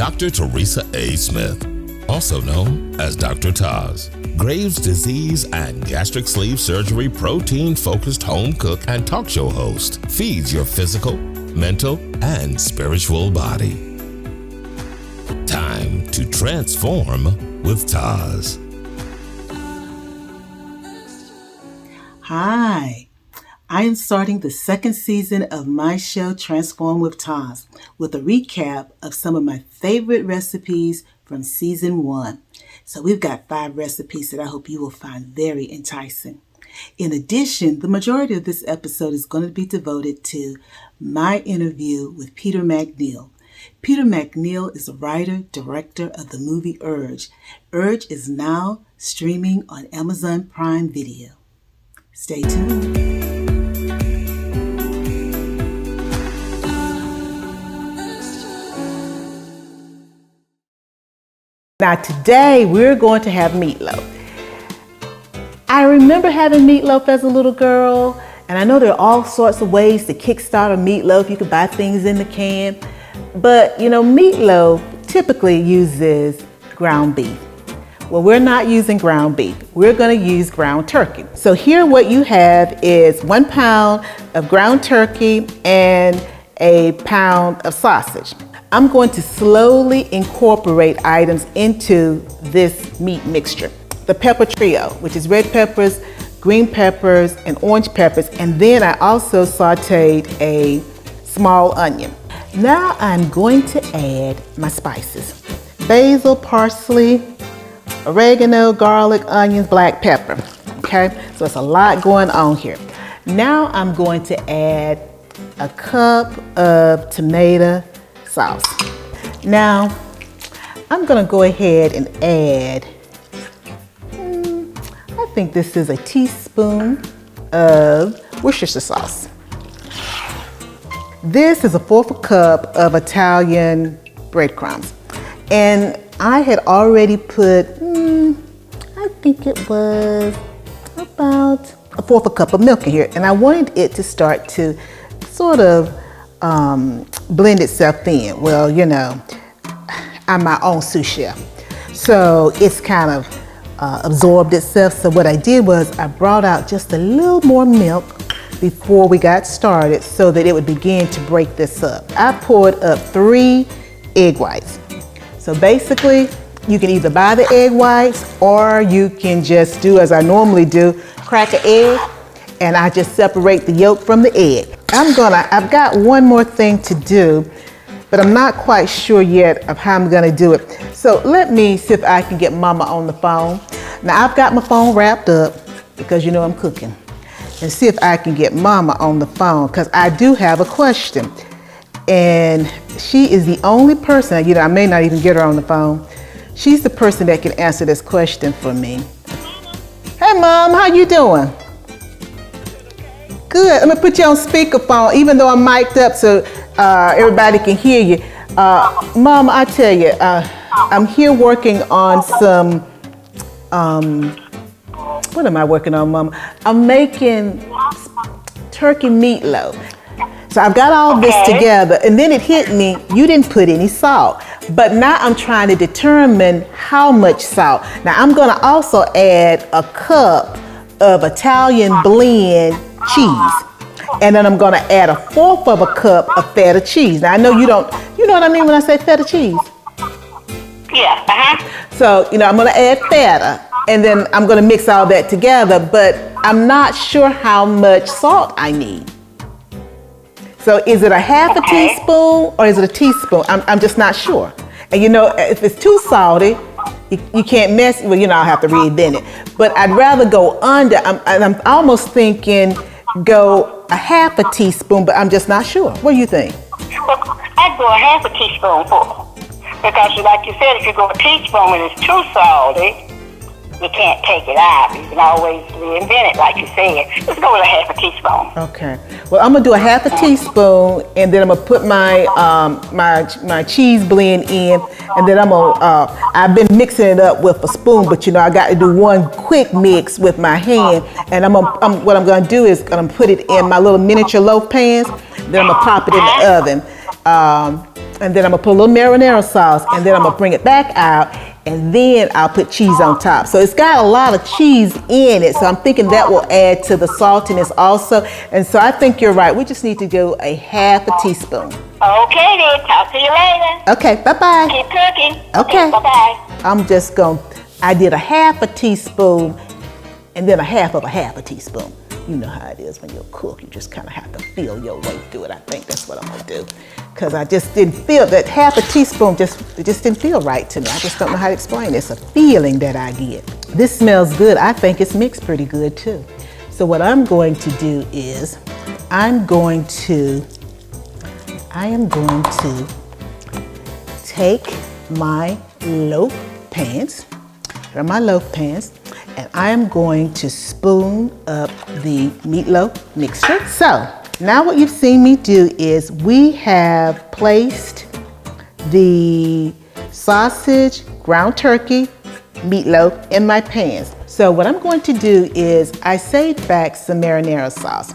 Dr. Teresa A. Smith, also known as Dr. TAS. Graves' disease and gastric sleeve surgery protein-focused home cook and talk show host, feeds your physical, mental, and spiritual body. Time to transform with TAS. Hi, I am starting the second season of my show Transform with TAS with a recap of some of my favorite recipes from season 1. So we've got 5 recipes that I hope you will find very enticing. In addition, the majority of this episode is going to be devoted to my interview with Peter McNeil. Peter McNeil is a writer, director of the movie Urge. Urge is now streaming on Amazon Prime Video. Stay tuned. Now today we're going to have meatloaf. I remember having meatloaf as a little girl, and I know there are all sorts of ways to kickstart a meatloaf. You can buy things in the can, but meatloaf typically uses ground beef. Well, we're not using ground beef. We're going to use ground turkey. So here what you have is 1 pound of ground turkey and a pound of sausage. I'm going to slowly incorporate items into this meat mixture. The pepper trio, which is red peppers, green peppers, and orange peppers. And then I also sauteed a small onion. Now I'm going to add my spices. Basil, parsley, oregano, garlic, onions, black pepper. Okay, so it's a lot going on here. Now I'm going to add a cup of tomato sauce. Now, I'm gonna go ahead and add, I think this is a teaspoon of Worcestershire sauce. This is a 1/4 cup of Italian breadcrumbs. And I had already put, I think it was about a 1/4 cup of milk in here. And I wanted it to start to sort of blend itself in. Well, I'm my own sous chef, so it's kind of absorbed itself. So what I did was I brought out just a little more milk before we got started so that it would begin to break this up. I poured up 3 egg whites. So basically, you can either buy the egg whites or you can just do as I normally do, crack an egg, and I just separate the yolk from the egg. I've got one more thing to do, but I'm not quite sure yet of how I'm gonna do it. So let me see if I can get Mama on the phone. Now I've got my phone wrapped up because I'm cooking. And see if I can get Mama on the phone because I do have a question. And she is the only person, I may not even get her on the phone. She's the person that can answer this question for me. Hey Mom, how you doing? Good. I'm gonna put you on speakerphone, even though I'm mic'd up so everybody can hear you. Mom, I tell you, I'm here working on some, what am I working on, Mom? I'm making turkey meatloaf. So I've got all this together, and then it hit me, you didn't put any salt. But now I'm trying to determine how much salt. Now I'm gonna also add a cup of Italian blend cheese. And then I'm gonna add a 1/4 of a cup of feta cheese. Now I know you know what I mean when I say feta cheese? Yeah, So, I'm gonna add feta and then I'm gonna mix all that together, but I'm not sure how much salt I need. So is it a half a teaspoon or is it a teaspoon? I'm just not sure. And if it's too salty, you can't mess, I'll have to reinvent it. But I'd rather go under, I'm almost thinking go a half a teaspoon, but I'm just not sure. What do you think? I'd go a half a teaspoon for because like you said, if you go a teaspoon and it's too salty, you can't take it out. You can always reinvent it, like you said. Let's go with a half a teaspoon. Okay. Well, I'm gonna do a half a teaspoon, and then I'm gonna put my my cheese blend in, and then I'm gonna. I've been mixing it up with a spoon, but I got to do one quick mix with my hand, and what I'm gonna do is I'm gonna put it in my little miniature loaf pans. Then I'm gonna pop it in the oven. and then I'm gonna put a little marinara sauce, and then I'm gonna bring it back out, and then I'll put cheese on top. So it's got a lot of cheese in it, so I'm thinking that will add to the saltiness also. And so I think you're right. We just need to go a half a teaspoon. Okay then, talk to you later. Okay, bye-bye. Keep cooking. Okay. Bye-bye. I did a half a teaspoon and then a half a teaspoon. You know how it is when you're a cook. You just kind of have to feel your way through it. I think that's what I'm gonna do. Because I just didn't feel that half a teaspoon, it just didn't feel right to me. I just don't know how to explain it. It's a feeling that I get. This smells good. I think it's mixed pretty good too. So what I'm going to do is, I am going to take my loaf pans, here are my loaf pans, and I am going to spoon up the meatloaf mixture. So now what you've seen me do is we have placed the sausage, ground turkey, meatloaf in my pans. So what I'm going to do is I saved back some marinara sauce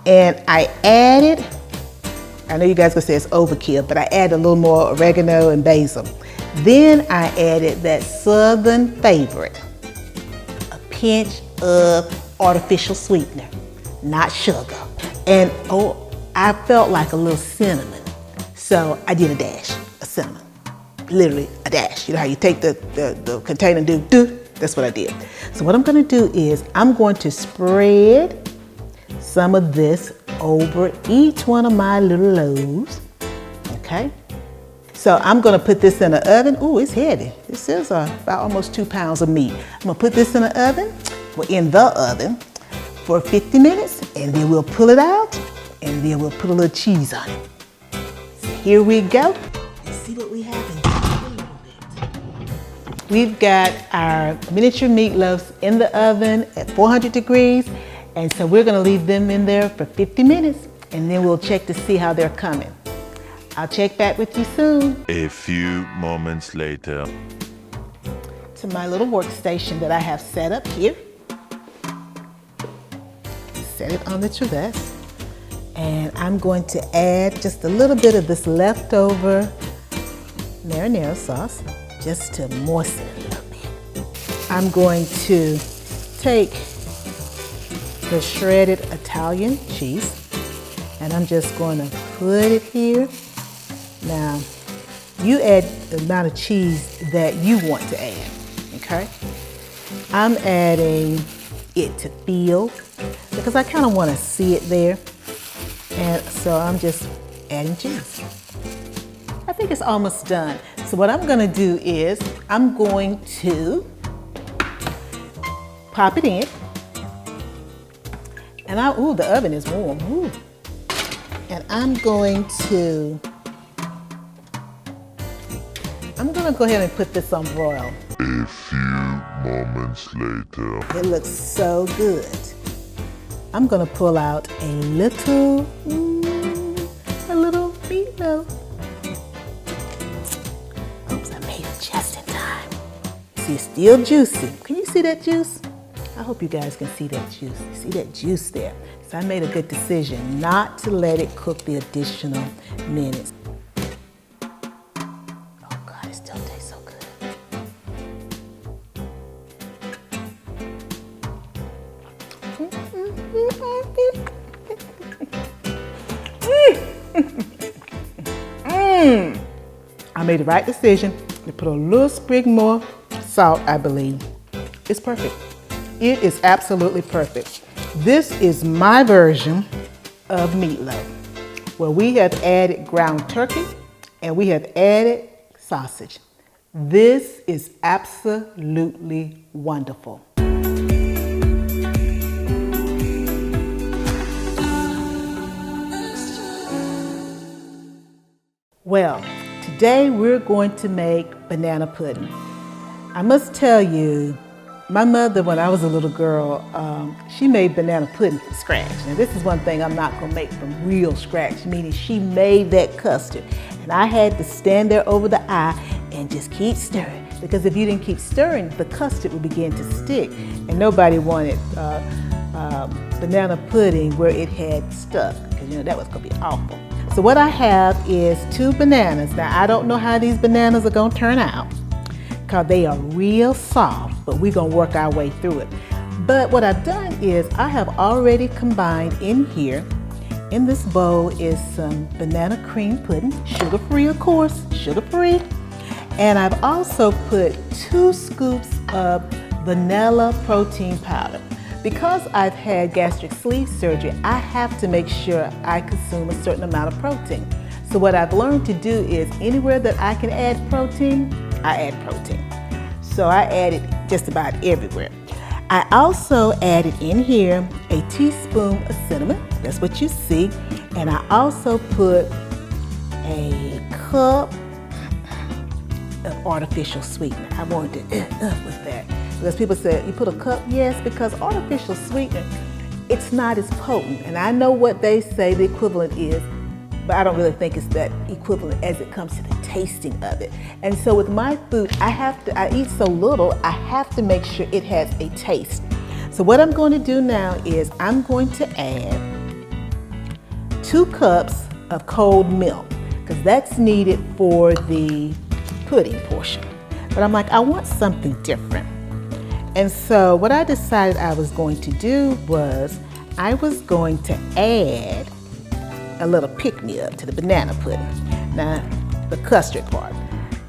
and I added, I know you guys gonna say it's overkill, but I added a little more oregano and basil. Then I added that Southern favorite, a pinch of artificial sweetener, not sugar. And I felt like a little cinnamon. So I did a dash of cinnamon, literally a dash. You know how you take the container and do? That's what I did. So what I'm gonna do is I'm going to spread some of this over each one of my little loaves, okay? So I'm gonna put this in the oven. Ooh, it's heavy. This is about almost 2 pounds of meat. I'm gonna put this in the oven, for 50 minutes, and then we'll pull it out, and then we'll put a little cheese on it. So here we go. Let's see what we have in just a little bit. We've got our miniature meatloaves in the oven at 400 degrees, and so we're gonna leave them in there for 50 minutes, and then we'll check to see how they're coming. I'll check back with you soon. A few moments later. To my little workstation that I have set up here. Set it on the traverse. And I'm going to add just a little bit of this leftover marinara sauce just to moisten it a little bit. I'm going to take the shredded Italian cheese and I'm just going to put it here. Now, you add the amount of cheese that you want to add, okay? I'm adding it to feel because I kind of want to see it there. And so I'm just adding cheese. I think it's almost done. So what I'm gonna do is I'm going to pop it in. And ooh, the oven is warm. Ooh. And I'm gonna go ahead and put this on broil. A few moments later. It looks so good. I'm gonna pull out a little meatloaf. Oops, I made it just in time. See, it's still juicy. Can you see that juice? I hope you guys can see that juice. See that juice there? So I made a good decision not to let it cook the additional minutes. Oh God, it still tastes so good. I made the right decision to put a little sprig more salt, I believe. It's perfect. It is absolutely perfect. This is my version of meatloaf, where we have added ground turkey and we have added sausage. This is absolutely wonderful. Well, today we're going to make banana pudding. I must tell you, my mother, when I was a little girl, she made banana pudding from scratch. Now this is one thing I'm not gonna make from real scratch, meaning she made that custard. And I had to stand there over the eye and just keep stirring. Because if you didn't keep stirring, the custard would begin to stick. And nobody wanted banana pudding where it had stuck, because you know that was gonna be awful. So what I have is 2 bananas. Now I don't know how these bananas are gonna turn out because they are real soft, but we're gonna work our way through it. But what I've done is I have already combined in here, in this bowl is some banana cream pudding, sugar-free of course, sugar-free. And I've also put 2 scoops of vanilla protein powder. Because I've had gastric sleeve surgery, I have to make sure I consume a certain amount of protein. So what I've learned to do is anywhere that I can add protein, I add protein. So I add it just about everywhere. I also added in here a teaspoon of cinnamon. That's what you see. And I also put a cup of artificial sweetener. I wanted to with that. Because people say, you put a cup? Yes, because artificial sweetener, it's not as potent. And I know what they say the equivalent is, but I don't really think it's that equivalent as it comes to the tasting of it. And so with my food, I eat so little, I have to make sure it has a taste. So what I'm going to do now is I'm going to add 2 cups of cold milk, because that's needed for the pudding portion. But I'm like, I want something different. And so what I decided I was going to do was I was going to add a little pick-me-up to the banana pudding. Now, the custard part.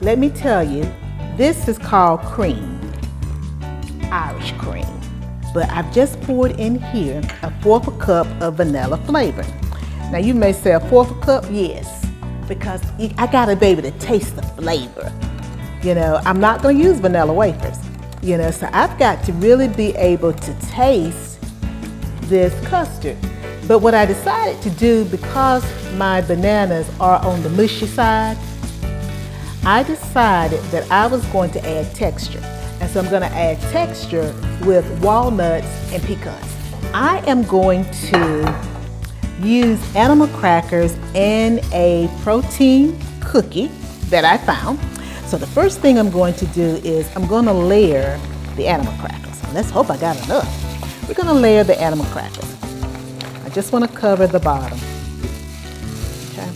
Let me tell you, this is called cream, Irish cream. But I've just poured in here 1/4 cup of vanilla flavor. Now you may say 1/4 cup, yes, because I gotta be able to taste the flavor. You know, I'm not gonna use vanilla wafers. You know, so I've got to really be able to taste this custard. But what I decided to do, because my bananas are on the mushy side, I decided that I was going to add texture. And so I'm going to add texture with walnuts and pecans. I am going to use animal crackers and a protein cookie that I found. So the first thing I'm going to do is I'm going to layer the animal crackers. Let's hope I got enough. We're going to layer the animal crackers. I just want to cover the bottom. Okay.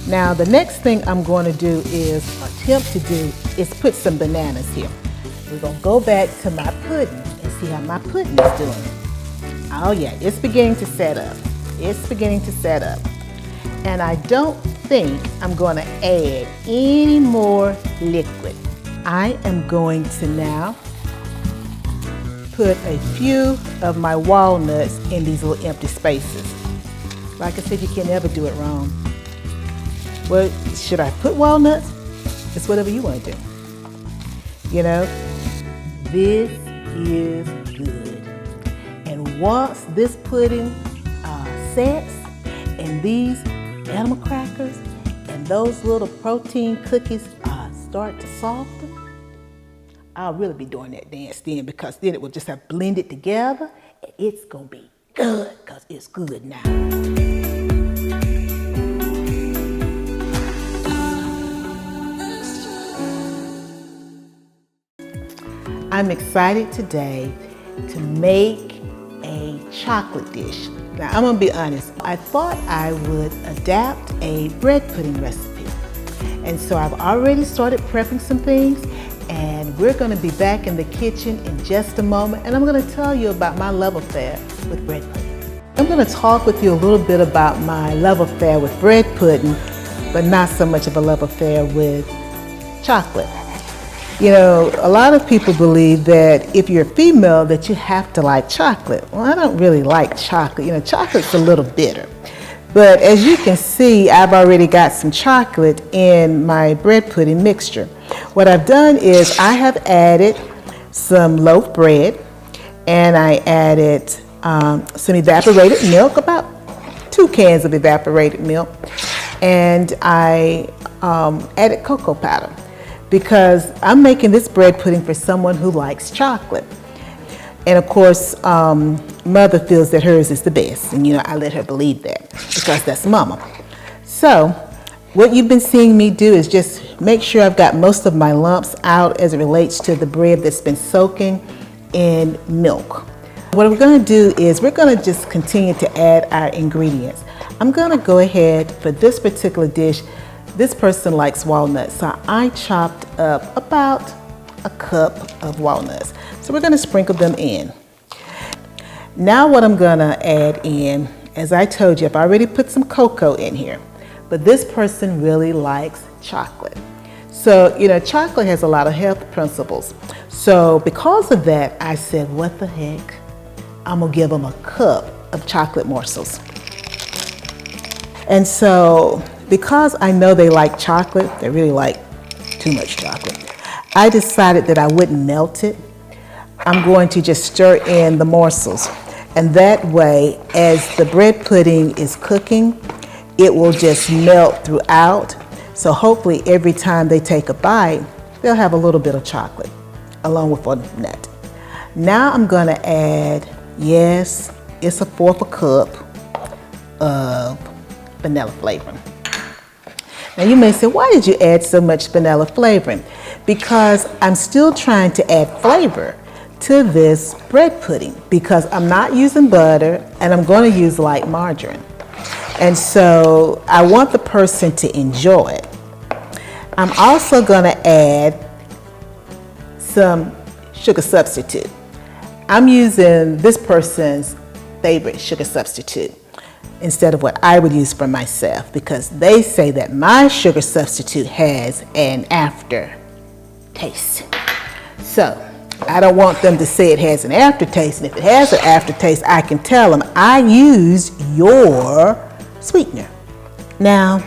Now the next thing I'm going to do is, attempt to do, is put some bananas here. We're going to go back to my pudding and see how my pudding is doing. Oh yeah, it's beginning to set up. It's beginning to set up. And I don't think I'm going to add any more liquid. I am going to now put a few of my walnuts in these little empty spaces. Like I said, you can never do it wrong. Well, should I put walnuts? It's whatever you want to do. You know, this is good. And once this pudding sets and these animal crackers and those little protein cookies start to soften, I'll really be doing that dance then, because then it will just have blended together and it's gonna be good, because it's good now. I'm excited today to make a chocolate dish. Now, I'm gonna be honest, I thought I would adapt a bread pudding recipe. And so I've already started prepping some things, and we're gonna be back in the kitchen in just a moment, and I'm gonna tell you about my love affair with bread pudding. I'm gonna talk with you a little bit about my love affair with bread pudding, but not so much of a love affair with chocolate. You know, a lot of people believe that if you're a female that you have to like chocolate. Well, I don't really like chocolate. You know, chocolate's a little bitter. But as you can see, I've already got some chocolate in my bread pudding mixture. What I've done is I have added some loaf bread, and I added some evaporated milk, about 2 cans of evaporated milk, and I added cocoa powder, because I'm making this bread pudding for someone who likes chocolate. And of course, Mother feels that hers is the best, and you know, I let her believe that, because that's Mama. So what you've been seeing me do is just make sure I've got most of my lumps out as it relates to the bread that's been soaking in milk. What we're going to do is we're going to just continue to add our ingredients. I'm going to go ahead for this particular dish. This person likes walnuts, so I chopped up about a cup of walnuts. So we're going to sprinkle them in. Now what I'm going to add in, as I told you, I've already put some cocoa in here, but this person really likes chocolate. So, chocolate has a lot of health principles. So because of that, I said, what the heck? I'm gonna give them a cup of chocolate morsels. And so because I know they like chocolate, they really like too much chocolate, I decided that I wouldn't melt it. I'm going to just stir in the morsels. And that way, as the bread pudding is cooking, it will just melt throughout. So hopefully every time they take a bite, they'll have a little bit of chocolate along with a nut. Now I'm gonna add, yes, it's a 1/4 cup of vanilla flavoring. Now you may say, why did you add so much vanilla flavoring? Because I'm still trying to add flavor to this bread pudding, because I'm not using butter and I'm going to use light margarine. And so I want the person to enjoy it. I'm also going to add some sugar substitute. I'm using this person's favorite sugar substitute instead of what I would use for myself, because they say that my sugar substitute has an aftertaste. So I don't want them to say it has an aftertaste, and if it has an aftertaste, I can tell them I used your sweetener. Now,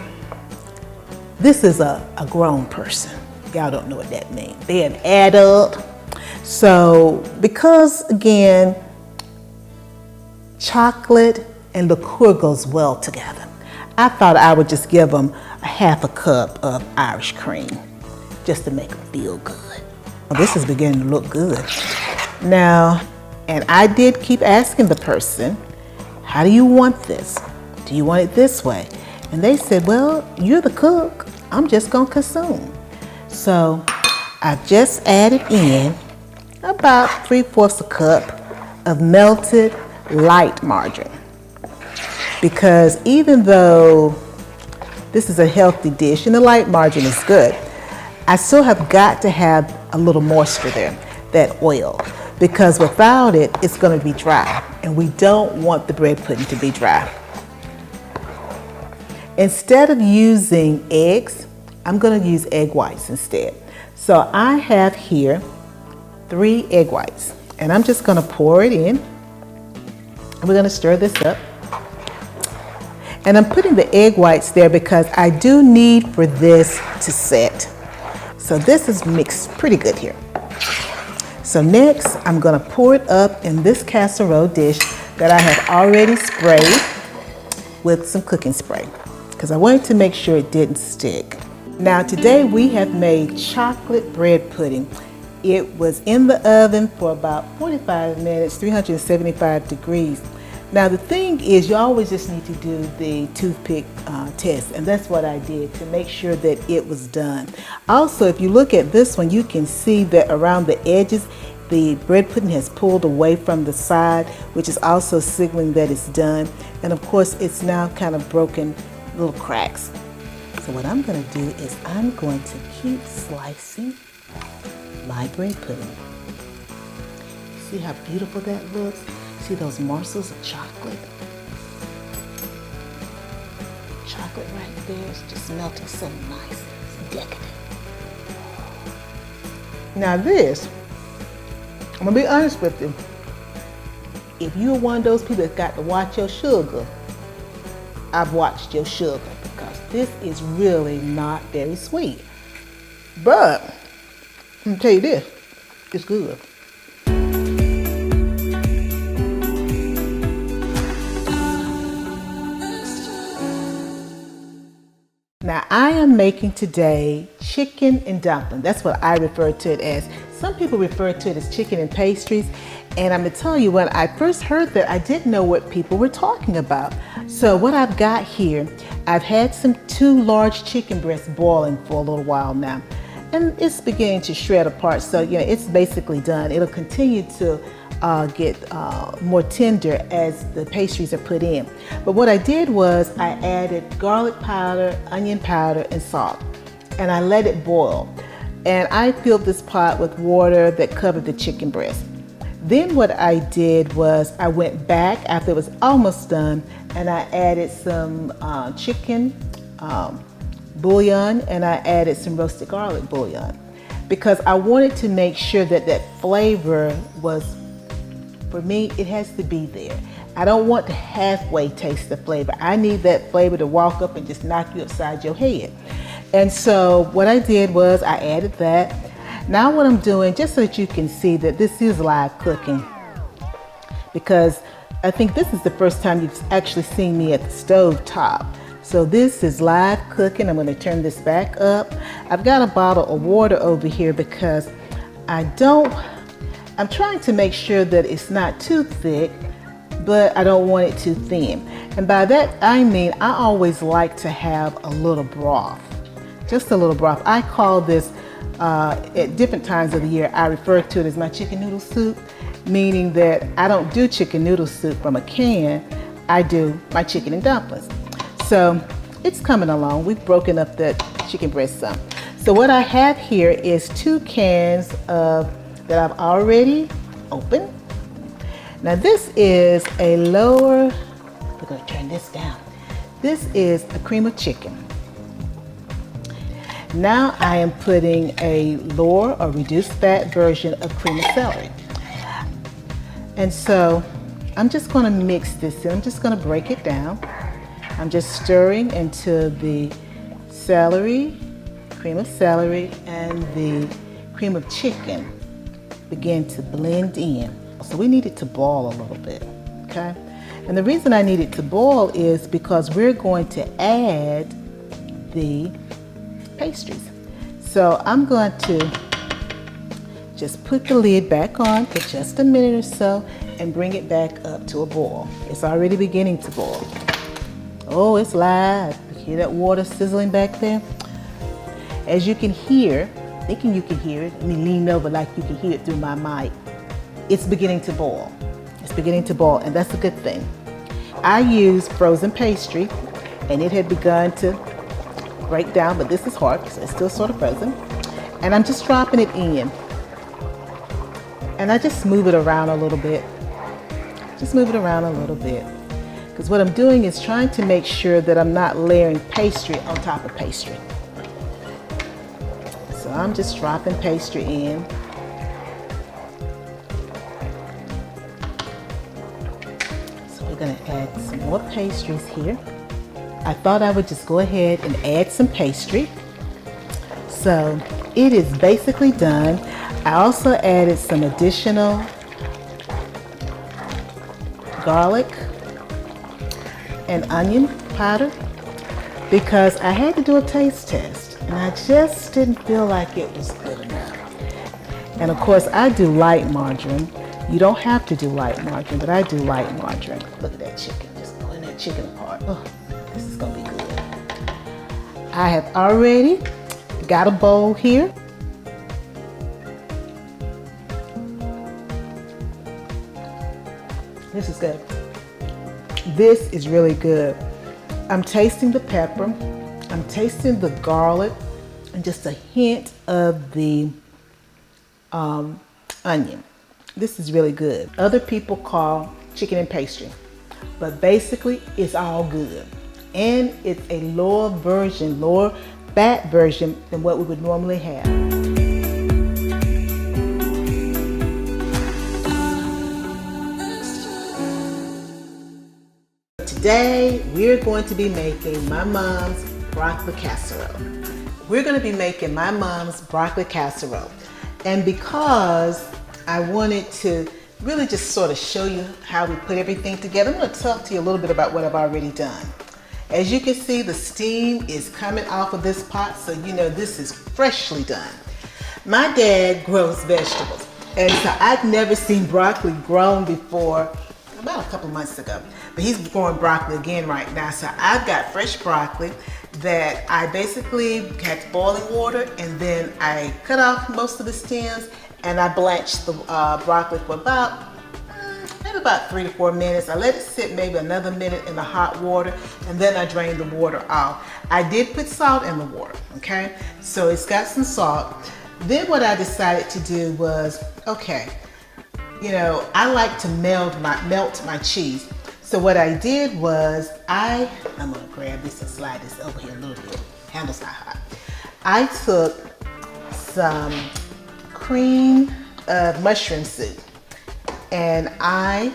this is a grown person. Y'all don't know what that means. They're an adult. So because, again, chocolate and liqueur goes well together, I thought I would just give them a 1/2 cup of Irish cream just to make them feel good. Well, this is beginning to look good. Now, and I did keep asking the person, how do you want this? Do you want it this way? And they said, well, you're the cook. I'm just gonna consume. So I've just added in about 3/4 cup of melted light margarine. Because even though this is a healthy dish and the light margarine is good, I still have got to have a little moisture there, that oil, because without it, it's going to be dry, and we don't want the bread pudding to be dry. Instead of using eggs, I'm going to use egg whites instead. So I have here 3 egg whites, and I'm just going to pour it in, and we're going to stir this up. And I'm putting the egg whites there because I do need for this to set. So this is mixed pretty good here. So next, I'm gonna pour it up in this casserole dish that I have already sprayed with some cooking spray, because I wanted to make sure it didn't stick. Now today we have made chocolate bread pudding. It was in the oven for about 45 minutes, 375 degrees. Now the thing is, you always just need to do the toothpick test, and that's what I did to make sure that it was done. Also, if you look at this one, you can see that around the edges, the bread pudding has pulled away from the side, which is also signaling that it's done. And of course, it's now kind of broken little cracks. So what I'm going to do is I'm going to keep slicing my bread pudding. See how beautiful that looks? See those morsels of chocolate? Chocolate right there is just melting so nice. It's decadent. Now this, I'm gonna be honest with you. If you're one of those people that got to watch your sugar, I've watched your sugar, because this is really not very sweet. But I'm gonna tell you this, it's good. Now I am making today chicken and dumpling. That's what I refer to it as. Some people refer to it as chicken and pastries. And I'm gonna tell you, when I first heard that, I didn't know what people were talking about. So what I've got here, I've had some 2 large chicken breasts boiling for a little while now. And it's beginning to shred apart. So it's basically done. It'll continue to get more tender as the pastries are put in. But what I did was I added garlic powder, onion powder, and salt, and I let it boil. And I filled this pot with water that covered the chicken breast. Then what I did was I went back after it was almost done, and I added some chicken bouillon, and I added some roasted garlic bouillon, because I wanted to make sure that that flavor was, for me, it has to be there. I don't want to halfway taste the flavor. I need that flavor to walk up and just knock you upside your head. And so what I did was I added that. Now what I'm doing, just so that you can see that this is live cooking, because I think this is the first time you've actually seen me at the stove top. So this is live cooking. I'm going to turn this back up. I've got a bottle of water over here because I'm trying to make sure that it's not too thick, but I don't want it too thin. And by that I mean I always like to have a little broth, just a little broth. I call this, at different times of the year, I refer to it as my chicken noodle soup, meaning that I don't do chicken noodle soup from a can. I do my chicken and dumplings. So it's coming along. We've broken up the chicken breast some. So what I have here is 2 cans of that I've already opened. Now this is a lower, we're going to turn this down. This is a cream of chicken. Now I am putting a lower or reduced fat version of cream of celery. And so I'm just going to mix this in. I'm just going to break it down. I'm just stirring until the celery, cream of celery, and the cream of chicken begin to blend in. So we need it to boil a little bit, okay? And the reason I need it to boil is because we're going to add the pastries. So I'm going to just put the lid back on for just a minute or so and bring it back up to a boil. It's already beginning to boil. Oh, it's live. You hear that water sizzling back there? As you can hear, thinking you can hear it, let me lean over like you can hear it through my mic. It's beginning to boil. It's beginning to boil, and that's a good thing. I used frozen pastry, and it had begun to break down, but this is hard, so it's still sort of frozen. And I'm just dropping it in. And I just move it around a little bit. Just move it around a little bit. Because what I'm doing is trying to make sure that I'm not layering pastry on top of pastry. So I'm just dropping pastry in. So we're going to add some more pastries here. I thought I would just go ahead and add some pastry. So it is basically done. I also added some additional garlic and onion powder because I had to do a taste test and I just didn't feel like it was good enough. And of course I do light margarine. You don't have to do light margarine, but I do light margarine. Look at that chicken, just pulling that chicken apart. Oh, this is gonna be good. I have already got a bowl here. This is good. This is really good. I'm tasting the pepper, I'm tasting the garlic, and just a hint of the onion. This is really good. Other people call chicken and pastry, but basically it's all good. And it's a lower fat version than what we would normally have. Today, we're going to be making my mom's broccoli casserole. We're going to be making my mom's broccoli casserole. And because I wanted to really just sort of show you how we put everything together, I'm going to talk to you a little bit about what I've already done. As you can see, the steam is coming off of this pot, so you know this is freshly done. My dad grows vegetables, and so I've never seen broccoli grown before, about a couple months ago. But he's growing broccoli again right now. So I've got fresh broccoli that I basically had boiling water, and then I cut off most of the stems and I blanched the broccoli for about about 3 to 4 minutes. I let it sit maybe another minute in the hot water, and then I drain the water off. I did put salt in the water, okay? So it's got some salt. Then what I decided to do was, okay, you know, I like to melt my cheese. So what I did was, I'm gonna grab this and slide this over here a little bit. Handle's not hot. I took some cream of mushroom soup, and I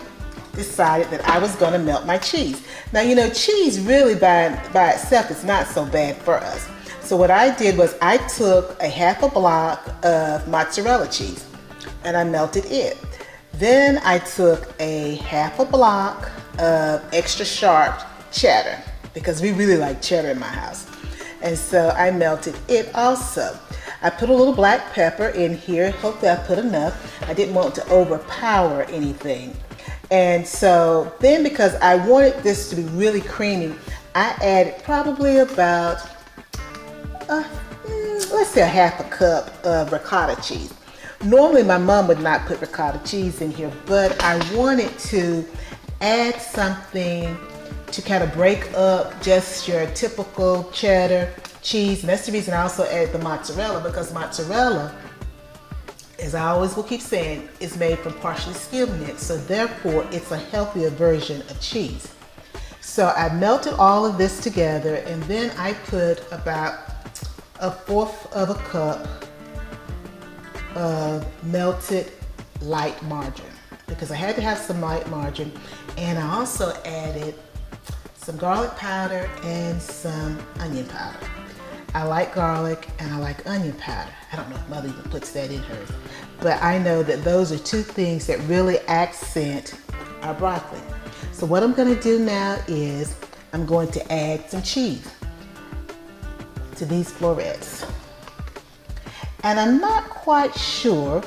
decided that I was gonna melt my cheese. Now, you know, cheese really by itself is not so bad for us. So what I did was I took a half a block of mozzarella cheese and I melted it. Then I took a half a block of extra sharp cheddar, because we really like cheddar in my house. And so I melted it also. I put a little black pepper in here. Hopefully I put enough. I didn't want to overpower anything. And so then, because I wanted this to be really creamy, I added probably about, let's say a half a cup of ricotta cheese. Normally my mom would not put ricotta cheese in here, but I wanted to add something to kind of break up just your typical cheddar cheese. And that's the reason I also added the mozzarella, because mozzarella, as I always will keep saying, is made from partially skimmed milk. So therefore it's a healthier version of cheese. So I melted all of this together, and then I put about 1/4 of a cup of melted light margarine, because I had to have some light margarine. And I also added some garlic powder and some onion powder. I like garlic and I like onion powder. I don't know if Mother even puts that in hers, but I know that those are two things that really accent our broccoli. So what I'm gonna do now is I'm going to add some cheese to these florets. And I'm not quite sure,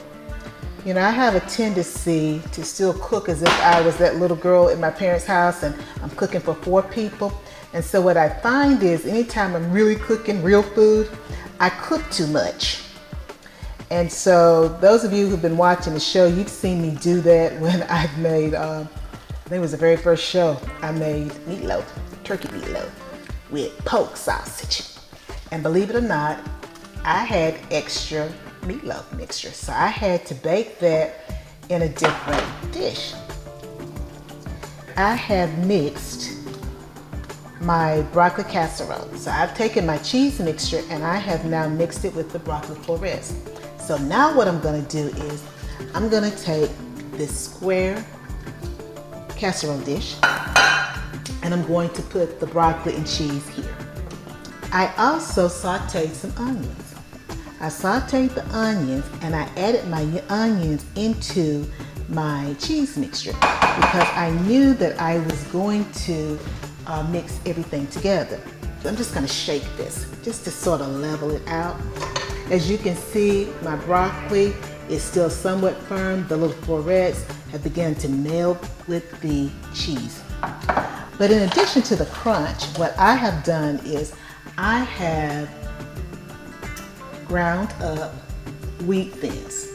you know, I have a tendency to still cook as if I was that little girl in my parents' house and I'm cooking for 4 people. And so what I find is anytime I'm really cooking real food, I cook too much. And so those of you who've been watching the show, you've seen me do that when I've made, I think it was the very first show, I made meatloaf, turkey meatloaf with pork sausage. And believe it or not, I had extra meatloaf mixture, so I had to bake that in a different dish. I have mixed my broccoli casserole. So I've taken my cheese mixture and I have now mixed it with the broccoli florets. So now what I'm gonna do is I'm gonna take this square casserole dish and I'm going to put the broccoli and cheese here. I also sauteed some onions. I sauteed the onions and I added my onions into my cheese mixture because I knew that I was going to mix everything together. So I'm just gonna shake this just to sort of level it out. As you can see, my broccoli is still somewhat firm. The little florets have begun to meld with the cheese. But in addition to the crunch, what I have done is I have ground up wheat thins.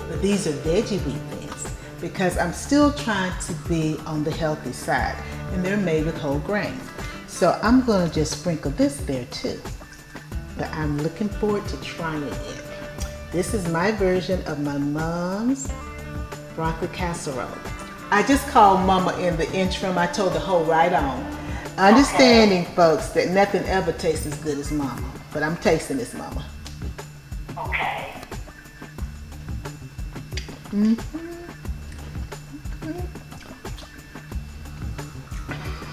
But these are veggie wheat thins because I'm still trying to be on the healthy side, and they're made with whole grains. So I'm gonna just sprinkle this there too. But I'm looking forward to trying it. This is my version of my mom's broccoli casserole. I just called Mama in the interim. I told her, hold right on. Understanding, folks, that nothing ever tastes as good as Mama. But I'm tasting this, Mama. Okay.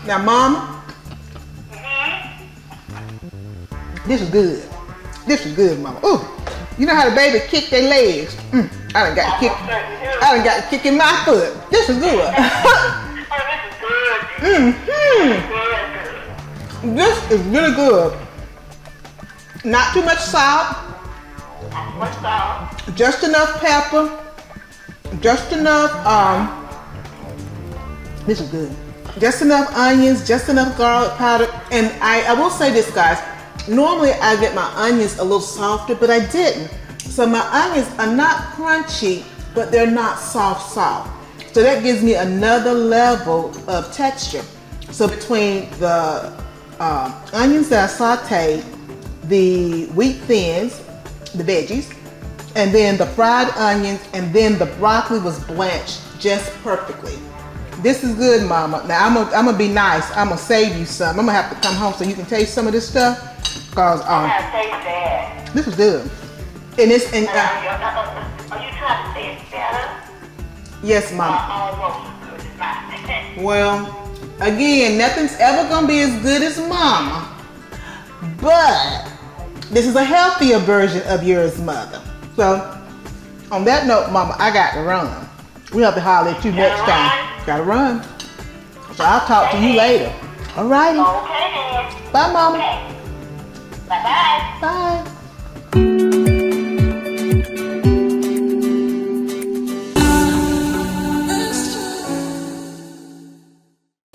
Now, Mama, this is good. This is good, Mama. Ooh, you know how the baby kick their legs? I done got to kick in my foot. This is good. This is really good. Not too much salt. What's salt? Just enough pepper. Just enough, this is good. Just enough onions, just enough garlic powder. And I will say this, guys. Normally I get my onions a little softer, but I didn't. So my onions are not crunchy, but they're not soft. So that gives me another level of texture. So between the onions that I sauteed, the wheat thins, the veggies, and then the fried onions, and then the broccoli was blanched just perfectly. This is good, Mama. Now I'm gonna be nice. I'm gonna save you some. I'm gonna have to come home so you can taste some of this stuff, cause this is good. And it's and are you trying to say it's better? yes, Mama. Almost good. Well, again, nothing's ever gonna be as good as Mama, but this is a healthier version of yours, Mother. So, on that note, Mama, I got to run. We have to holler at you next time. Gotta run. So I'll talk to you later. All righty. Okay then. Bye, Mama. Okay. Bye-bye. Bye.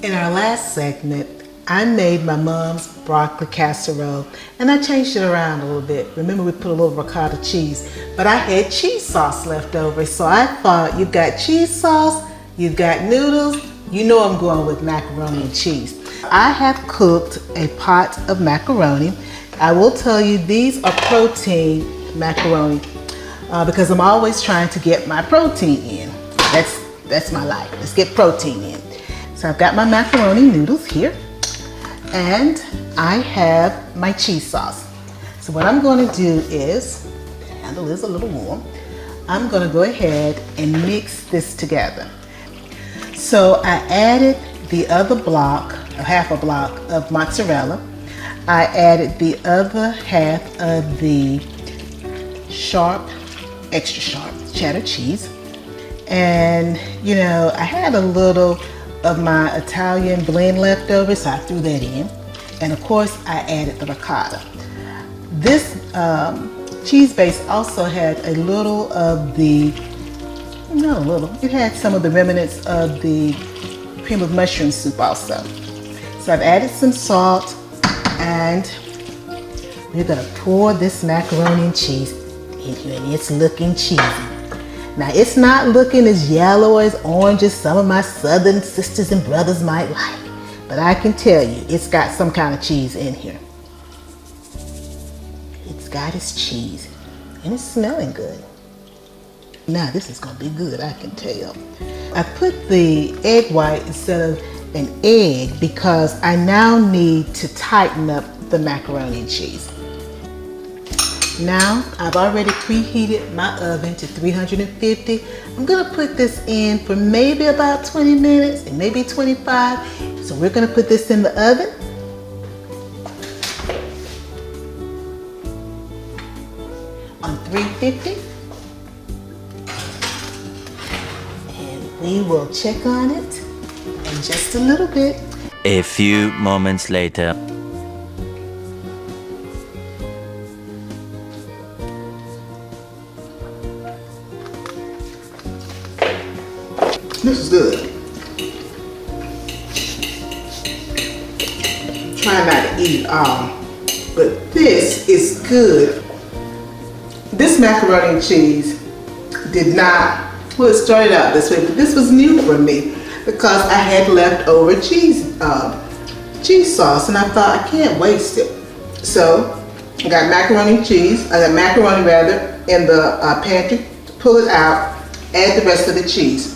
In our last segment, I made my mom's broccoli casserole and I changed it around a little bit. Remember, we put a little ricotta cheese, but I had cheese sauce left over. So I thought, you've got cheese sauce, you've got noodles, you know I'm going with macaroni and cheese. I have cooked a pot of macaroni. I will tell you, these are protein macaroni because I'm always trying to get my protein in. That's my life. Let's get protein in. So I've got my macaroni noodles here, and I have my cheese sauce. So what I'm going to do is, the handle is a little warm, I'm going to go ahead and mix this together. So I added the other block, half a block of mozzarella. I added the other half of the extra sharp cheddar cheese. And you know, I had a little of my Italian blend left over, so I threw that in. And of course, I added the ricotta. This cheese base also had a little of the, not a little, it had some of the remnants of the cream of mushroom soup also. So I've added some salt, and we're gonna pour this macaroni and cheese in here, and it's looking cheesy. Now, it's not looking as yellow or as orange as some of my southern sisters and brothers might like, but I can tell you, it's got some kind of cheese in here. It's got its cheese, and it's smelling good. Now, this is gonna be good, I can tell. I put the egg white instead of an egg because I now need to tighten up the macaroni and cheese. Now, I've already preheated my oven to 350. I'm gonna put this in for maybe about 20 minutes and maybe 25. So we're gonna put this in the oven. On 350. And we will check on it in just a little bit. A few moments later. This is good. Try not to eat it all, but this is good. This macaroni and cheese did not, well, it started out this way, but this was new for me because I had leftover cheese sauce, and I thought I can't waste it. So I got macaroni and cheese, in the pantry. Pull it out, add the rest of the cheese.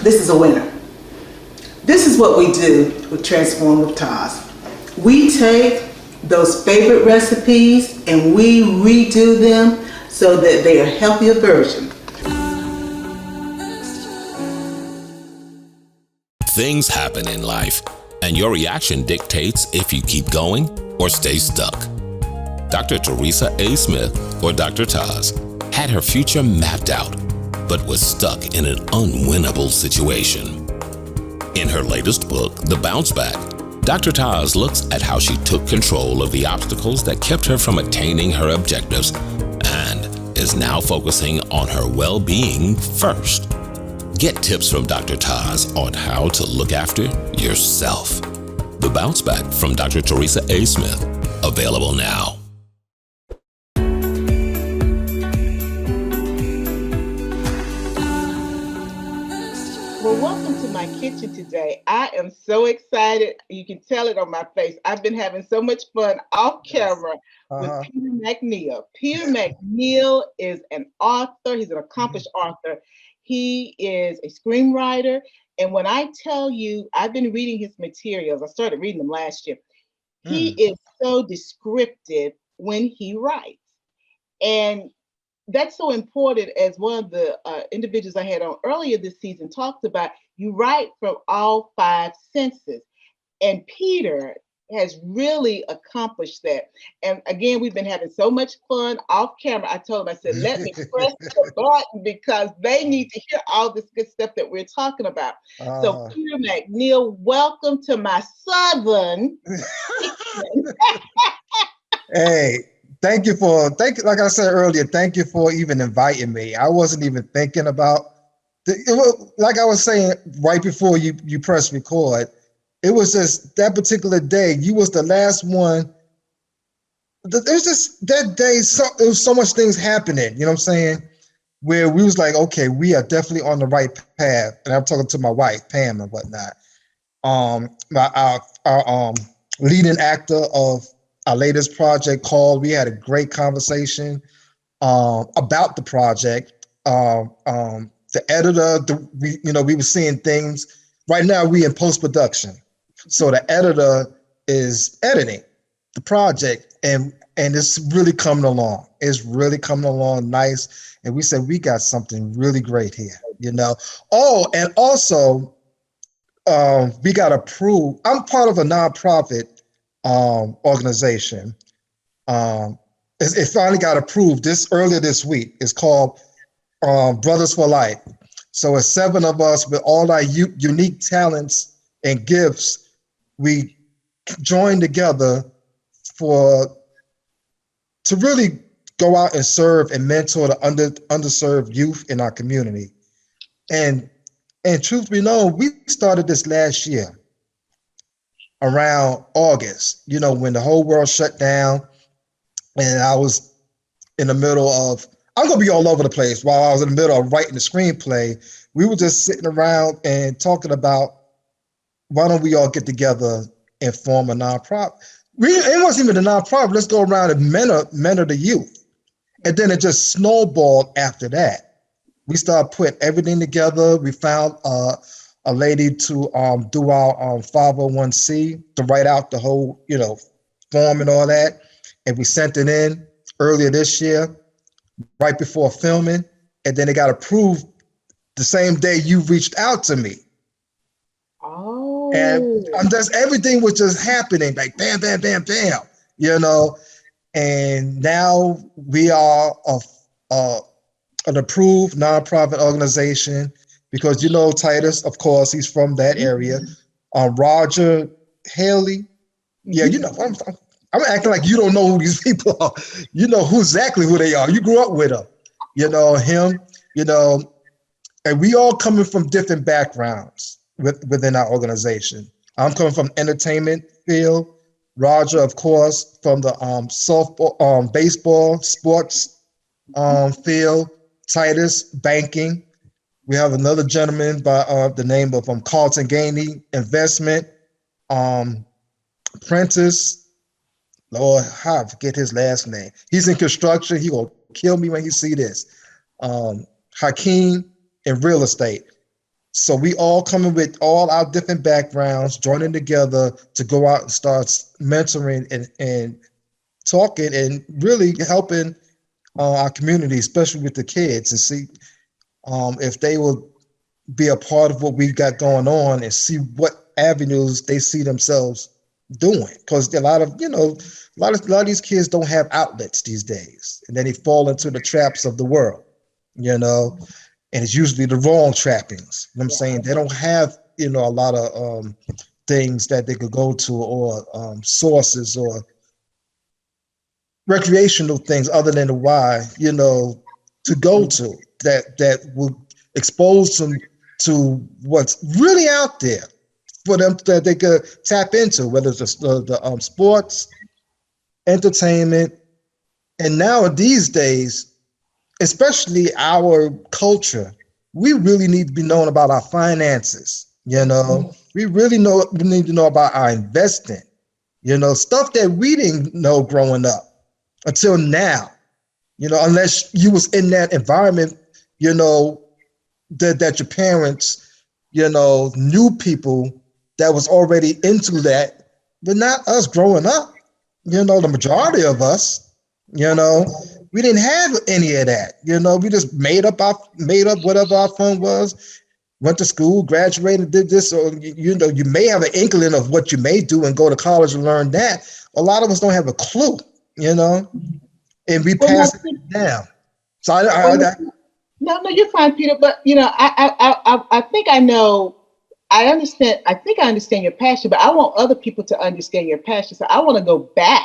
This is a winner. This is what we do with Transform With TAS. We take those favorite recipes and we redo them so that they are a healthier version. Things happen in life, and your reaction dictates if you keep going or stay stuck. Dr. Teresa A. Smith, or Dr. TAS, had her future mapped out, but was stuck in an unwinnable situation. In her latest book, The Bounce Back, Dr. TAS looks at how she took control of the obstacles that kept her from attaining her objectives and is now focusing on her well-being first. Get tips from Dr. TAS on how to look after yourself. The Bounce Back from Dr. Teresa A. Smith, available now. kitchen today. I am so excited. You can tell it on my face. I've been having so much fun off camera with Peter McNeil. Peter McNeil is an author. He's an accomplished author. He is a screenwriter. And when I tell you, I've been reading his materials. I started reading them last year. He is so descriptive when he writes. And that's so important, as one of the individuals I had on earlier this season talked about. You write from all five senses. And Peter has really accomplished that. And again, we've been having so much fun off camera. I told him, I said, let me press the button because they need to hear all this good stuff that we're talking about. So Peter McNeil, welcome to my Southern. Hey, like I said earlier, thank you for even inviting me. I wasn't even thinking about, like I was saying right before you press record, it was just that particular day, you was the last one. There's just that day, there was so much things happening, you know what I'm saying? Where we was like, okay, we are definitely on the right path. And I'm talking to my wife, Pam, and whatnot. Our leading actor of our latest project called. We had a great conversation about the project. The editor, we were seeing things. Right now, we in post-production. So the editor is editing the project, and it's really coming along. It's really coming along nice. And we said, we got something really great here, you know? Oh, and also, we got approved. I'm part of a nonprofit organization. It finally got approved earlier this week. It's called Brothers for Life. So it's 7 of us with all our unique talents and gifts. We joined together to really go out and serve and mentor the underserved youth in our community. And truth be known, we started this last year around August, when the whole world shut down, and I was in the middle of, I'm going to be all over the place. While I was in the middle of writing the screenplay, we were just sitting around and talking about, why don't we all get together and form a nonprofit? It wasn't even a nonprofit. Let's go around and mentor the youth. And then it just snowballed after that. We started putting everything together. We found a lady to do our 501c, to write out the whole, form and all that. And we sent it in earlier this year, right before filming. And then it got approved the same day you reached out to me. Oh. And everything was just happening, like bam, bam, bam, bam, And now we are an approved nonprofit organization because, Titus, of course, he's from that area. Roger Haley. Yeah, I'm acting like you don't know who these people are. You know exactly who they are. You grew up with them. Him, and we all coming from different backgrounds within our organization. I'm coming from entertainment field. Roger, of course, from the softball, baseball, sports field. Titus, banking. We have another gentleman by the name of Carlton Gainey, investment. Prentice, Lord, I forget his last name. He's in construction. He will kill me when he see this. Hakeem in real estate. So we all coming with all our different backgrounds, joining together to go out and start mentoring and talking and really helping our community, especially with the kids, and see if they will be a part of what we got going on and see what avenues they see themselves doing. Because a lot of these kids don't have outlets these days, and then they fall into the traps of the world, and it's usually the wrong trappings. You know what I'm saying? They don't have, a lot of things that they could go to, or sources or recreational things other than the Y, to go to that will expose them to what's really out there for them that they could tap into, whether it's the sports, entertainment, and now these days, especially our culture, we really need to be known about our finances. You know, we really we need to know about our investing, you know, stuff that we didn't know growing up until now, you know, unless you was in that environment, you know, that your parents, you know, knew people that was already into that, but not us growing up. You know, the majority of us, you know, we didn't have any of that. You know, we just made up whatever our fun was, went to school, graduated, did this. Or you know, you may have an inkling of what you may do and go to college and learn that. A lot of us don't have a clue, you know, and we Well, pass no, it down. So well, no, you're fine, Peter. But you know, I think I know. I understand. I think I understand your passion, but I want other people to understand your passion. So I want to go back.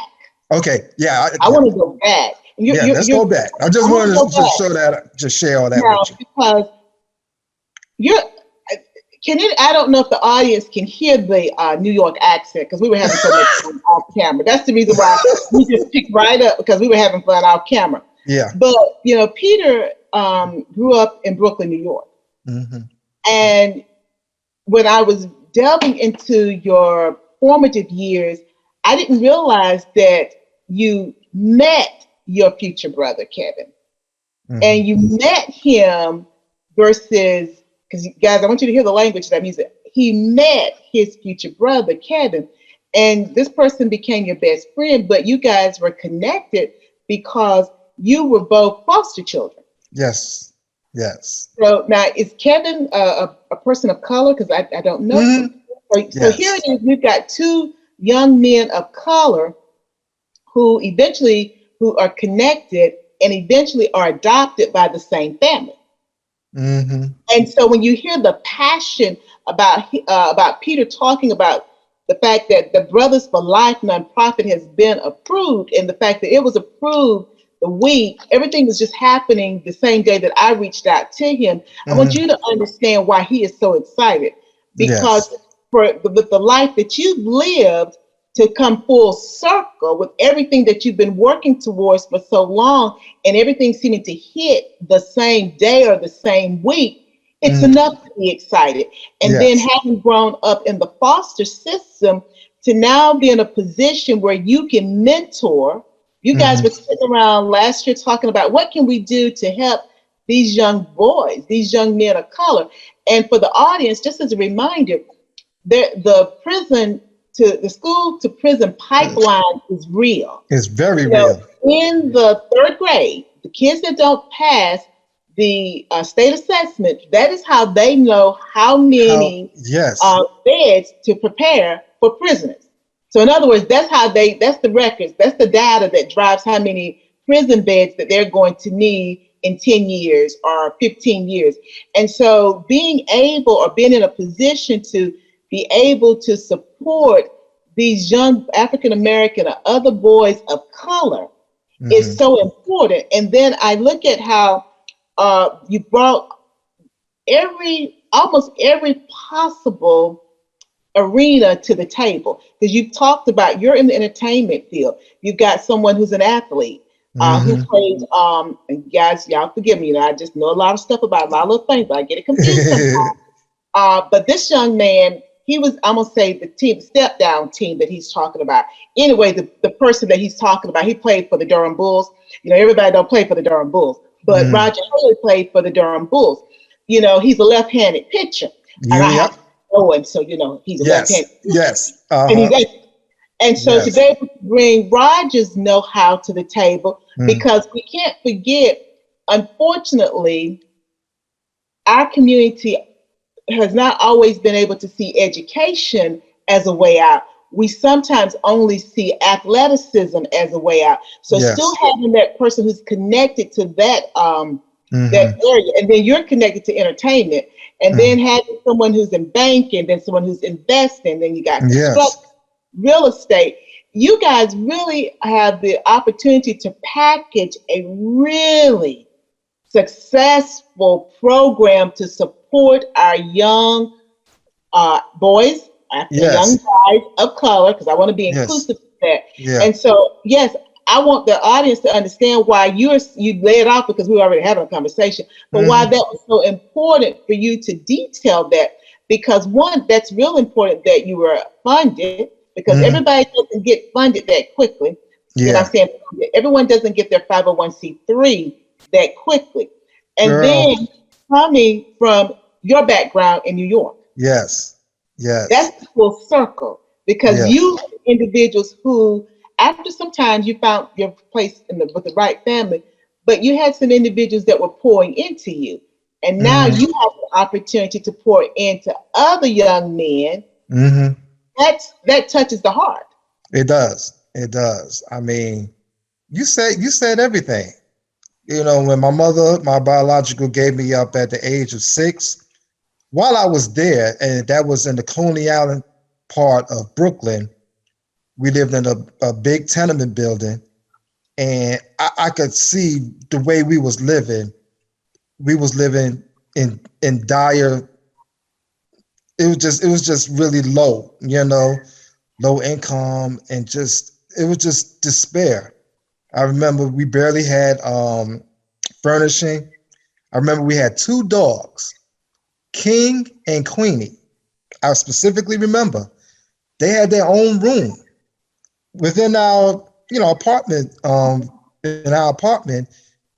okay, yeah, I want to go back. yeah. Let's go back. I just I want wanted to go to back show that, just share all that now with you. because you're. Can it? I don't know if the audience can hear the New York accent because we were having so much fun off camera. That's the reason why we just picked right up because we were having fun off camera. Yeah. But you know, Peter grew up in Brooklyn, New York, and when I was delving into your formative years, I didn't realize that you met your future brother, Kevin, and you met him versus, because guys, I want you to hear the language that means that he met his future brother, Kevin, and this person became your best friend, but you guys were connected because you were both foster children. Yes. Yes. So now, is Kevin a person of color? Because I don't know. So here Yes. it is. We've got two young men of color who are connected and eventually are adopted by the same family. And so when you hear the passion about Peter talking about the fact that the Brothers for Life nonprofit has been approved, and the fact that it was approved the week, everything was just happening the same day that I reached out to him. I want you to understand why he is so excited, because Yes. with the life that you've lived to come full circle with everything that you've been working towards for so long, and everything seeming to hit the same day or the same week, it's enough to be excited. And then Yes. having grown up in the foster system to now be in a position where you can mentor. You guys were sitting around last year talking about what can we do to help these young boys, these young men of color. And for the audience, just as a reminder, the school to prison pipeline is real. It's very You know, real. in the third grade, the kids that don't pass the state assessment, that is how they know how many Yes. beds to prepare for prisoners. So in other words, that's the records, that's the data that drives how many prison beds that they're going to need in 10 years or 15 years. And so being in a position to be able to support these young African American or other boys of color is so important. And then I look at how you brought almost every possible arena to the table, because you've talked about you're in the entertainment field. You've got someone who's an athlete who plays. And guys, y'all forgive me. You know, I just know a lot of stuff about a lot of things, but I get it confused sometimes. But this young man, he was, I'm gonna say the step down team that he's talking about. Anyway, the person that he's talking about, he played for the Durham Bulls. You know, everybody don't play for the Durham Bulls, but Roger Haley played for the Durham Bulls. You know, he's a left-handed pitcher, and I have to know him, so you know he's a left-handed pitcher. Yes. And so to be able to bring Roger's know-how to the table, because we can't forget, unfortunately, our community has not always been able to see education as a way out. We sometimes only see athleticism as a way out. So still having that person who's connected to that that area, and then you're connected to entertainment, and then having someone who's in banking, then someone who's investing, then you got construction, real estate. You guys really have the opportunity to package a really successful program to support our young boys, young guys of color, because I want to be inclusive of that. And so, yes, I want the audience to understand why you lay it off, because we were already having a conversation, but why that was so important for you to detail that, because one, that's real important that you were funded, because everybody doesn't get funded that quickly. And I'm saying everyone doesn't get their 501c3 that quickly. And then coming from your background in New York. Yes. That's the full circle, because you individuals who, after some time, you found your place with the right family, but you had some individuals that were pouring into you. And now you have the opportunity to pour into other young men. That touches the heart. It does. I mean, you said everything. You know, when my mother, my biological, gave me up at the age of 6, while I was there, and that was in the Coney Island part of Brooklyn, we lived in a big tenement building, and I could see the way we was living. We was living in dire. It was just really low, you know, low income, and it was just despair. I remember we barely had furnishing. I remember we had 2 dogs, King and Queenie. I specifically remember they had their own room within our, apartment, in our apartment.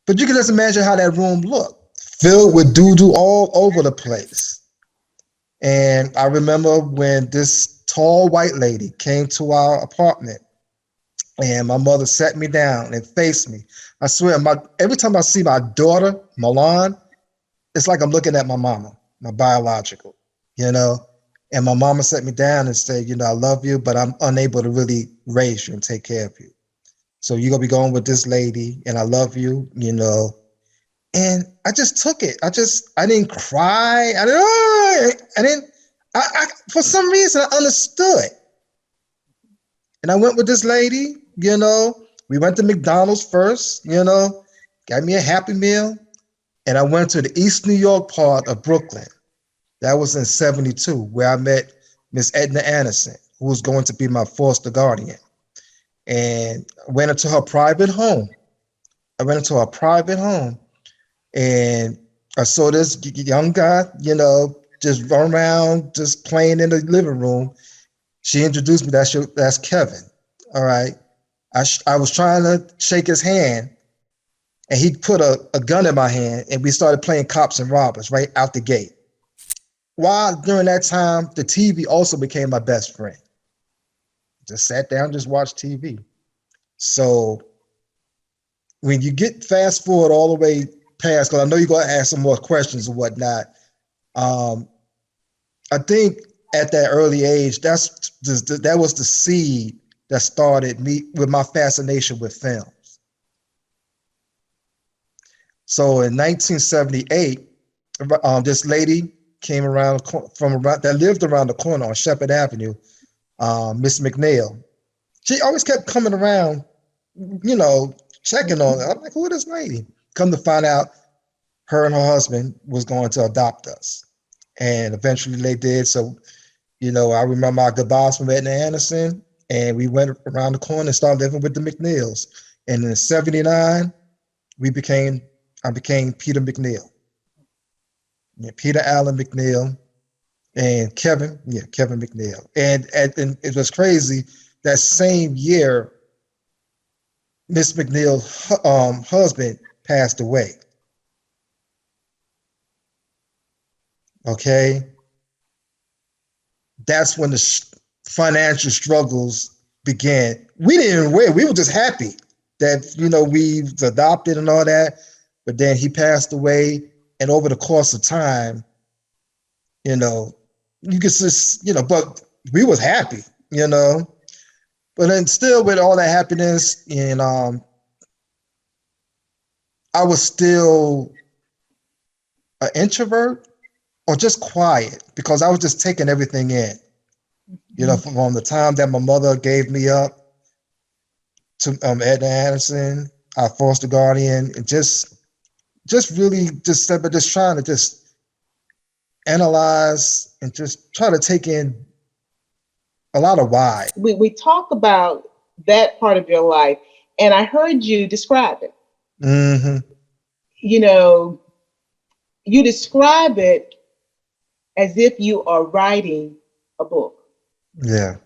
But you can just imagine how that room looked, filled with doo-doo all over the place. And I remember when this tall white lady came to our apartment, and my mother sat me down and faced me. I swear, every time I see my daughter, Milan, it's like I'm looking at my mama, my biological, And my mama sat me down and said, I love you, but I'm unable to really raise you and take care of you. So you're going to be going with this lady, and I love you, And I just took it. I didn't cry. I for some reason, I understood. And I went with this lady, we went to McDonald's first, got me a Happy Meal. And I went to the East New York part of Brooklyn. That was in 72, where I met Miss Edna Anderson, who was going to be my foster guardian. And I went into her private home. And I saw this young guy, just run around, just playing in the living room. She introduced me, that's Kevin. All right. I was trying to shake his hand, and he put a gun in my hand, and we started playing cops and robbers right out the gate. While during that time, the TV also became my best friend. Just sat down, just watched TV. So when you get fast forward all the way past, because I know you're going to ask some more questions and whatnot, I think at that early age, that was the seed that started me with my fascination with films. So in 1978, this lady came around that lived around the corner on Shepherd Avenue, Miss McNeil. She always kept coming around, checking on her. I'm like, who is this lady? Come to find out, her and her husband was going to adopt us. And eventually they did. So, I remember my goodbyes from Edna Anderson, and we went around the corner and started living with the McNeils. And in 79, I became Peter McNeil. Yeah, Peter Allen McNeil and Kevin McNeil. And it was crazy. That same year, Miss McNeil's husband passed away. Okay. That's when the financial struggles began. We didn't wait. We were just happy that, we adopted and all that. But then he passed away. And over the course of time, you could just, but we was happy, But then still with all that happiness, and I was still an introvert or just quiet, because I was just taking everything in, from the time that my mother gave me up to Edna Anderson, our foster guardian, and just really just trying to just analyze and just try to take in a lot of why. We talk about that part of your life, and I heard you describe it. Mm-hmm. You describe it as if you are writing a book. Yeah.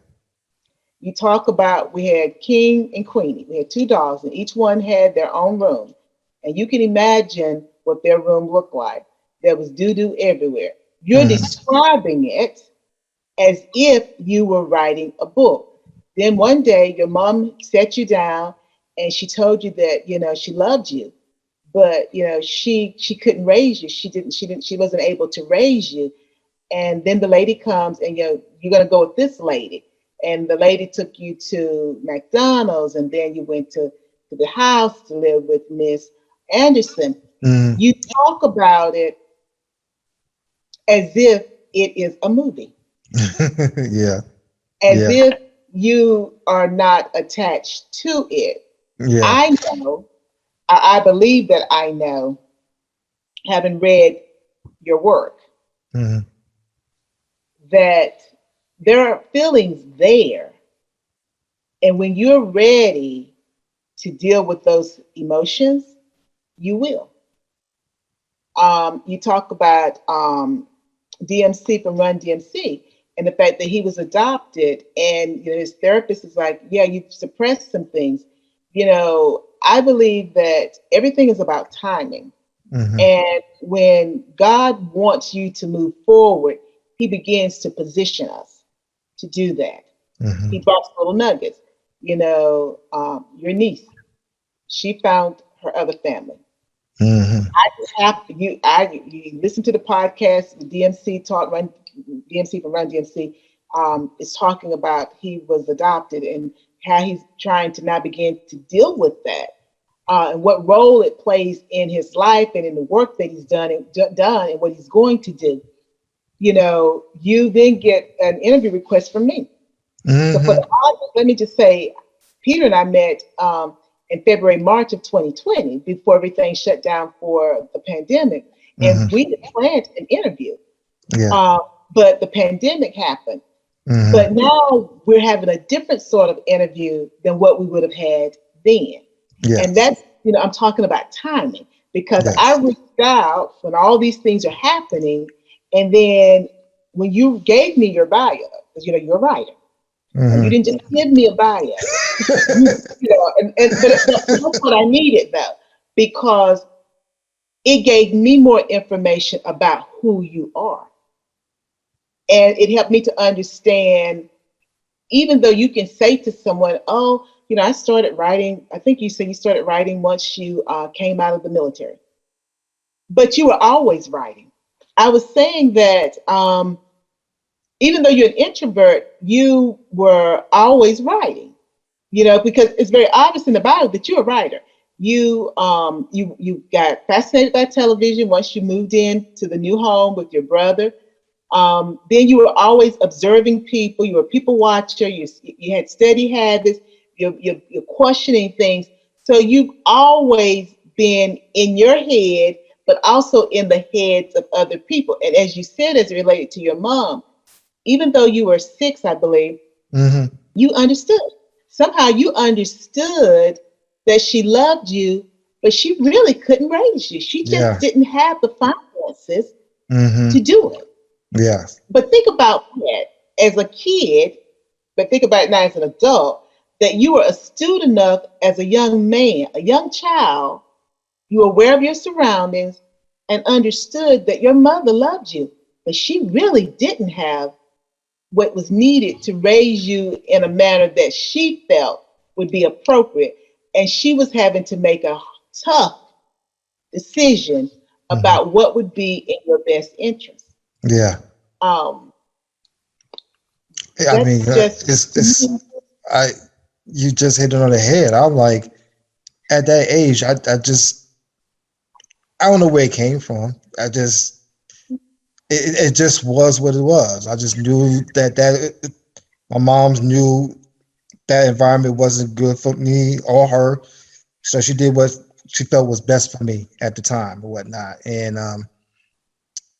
You talk about, we had King and Queenie. We had two dogs, and each one had their own room. And you can imagine what their room looked like. There was doo-doo everywhere. You're describing it as if you were writing a book. Then one day your mom sat you down and she told you that, she loved you, but she couldn't raise you. She wasn't able to raise you. And then the lady comes and you're gonna go with this lady. And the lady took you to McDonald's, and then you went to the house to live with Miss Anderson. You talk about it as if it is a movie. Yeah. As if you are not attached to it. Yeah. I believe that I know, having read your work, that there are feelings there. And when you're ready to deal with those emotions, you will. You talk about DMC from Run DMC and the fact that he was adopted, and his therapist is like, yeah, you suppressed some things. I believe that everything is about timing. And when God wants you to move forward, he begins to position us to do that. He drops little nuggets. Your niece, she found her other family. I just have you listen to the podcast, the DMC DMC from Run DMC is talking about he was adopted and how he's trying to now begin to deal with that. And what role it plays in his life and in the work that he's done and what he's going to do. You then get an interview request from me. So for the audience, let me just say, Peter and I met in February, March of 2020, before everything shut down for the pandemic. And we had planned an interview. But the pandemic happened. But now we're having a different sort of interview than what we would have had then. And that's, I'm talking about timing, because I reached out when all these things are happening. And then when you gave me your bio, because you're a writer, you didn't just give me a bio, but that's what I needed though, because it gave me more information about who you are. And it helped me to understand, even though you can say to someone, oh, I started writing, I think you said you started writing once you came out of the military, but you were always writing. I was saying that even though you're an introvert, you were always writing, because it's very obvious in the bio that you're a writer. You got fascinated by television once you moved in to the new home with your brother. Then you were always observing people. You were a people watcher. You had steady habits. You're questioning things. So you've always been in your head, but also in the heads of other people. And as you said, as it related to your mom, even though you were 6, I believe, you understood. Somehow you understood that she loved you, but she really couldn't raise you. She just didn't have the finances to do it. Yes. But think about that as a kid, but think about it now as an adult, that you were astute enough as a young man, a young child, you were aware of your surroundings and understood that your mother loved you, but she really didn't have what was needed to raise you in a manner that she felt would be appropriate. And she was having to make a tough decision about what would be in your best interest. Yeah. I mean, you just hit it on the head. I'm like, at that age, I don't know where it came from. It just was what it was. I just knew that my mom's knew that environment wasn't good for me or her. So she did what she felt was best for me at the time or whatnot. And